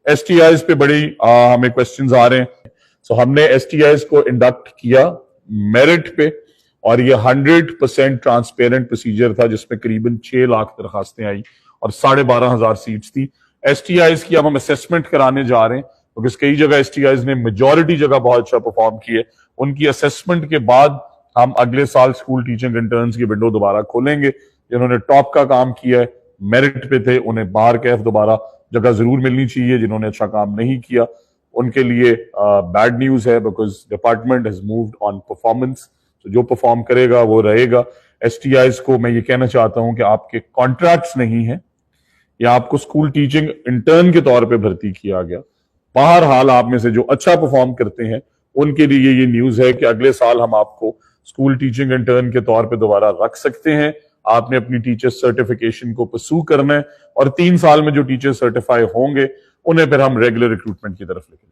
STIs पे बड़ी हमें क्वेश्चंस आ रहे हैं। सो हमने STIs को इंडक्ट किया मेरिट पे, और ये 100% ट्रांसपेरेंट प्रोसीजर था, जिसमें करीबन 6 लाख दरखास्तें आई और 12,500 सीट्स थी। STIs की अब हम असेसमेंट कराने जा रहे हैं, क्योंकि कई जगह STIs ने मेजॉरिटी जगह बहुत अच्छा परफॉर्म किए। उनकी असेसमेंट के बाद हम अगले साल स्कूल टीचिंग इंटर्न्स की विंडो दोबारा खोलेंगे। जिन्होंने टॉप का काम किया है, मेरिट पे थे, उन्हें बाहर कैफ दोबारा जगह जरूर मिलनी चाहिए। जिन्होंने अच्छा काम नहीं किया उनके लिए बैड न्यूज है, because department has moved on performance. तो जो परफॉर्म करेगा वो रहेगा। STIs को मैं ये कहना चाहता हूं कि आपके कॉन्ट्रैक्ट्स नहीं है, या आपको स्कूल टीचिंग इंटर्न के तौर पे भर्ती किया गया। बहरहाल आप में से जो अच्छा परफॉर्म करते हैं उनके लिए ये न्यूज है कि अगले साल हम आपको स्कूल टीचिंग इंटर्न के तौर पे दोबारा रख सकते हैं। आपने अपनी टीचर सर्टिफिकेशन को परसू करना है, और 3 साल में जो टीचर सर्टिफाई होंगे उन्हें फिर हम रेगुलर रिक्रूटमेंट की तरफ लेके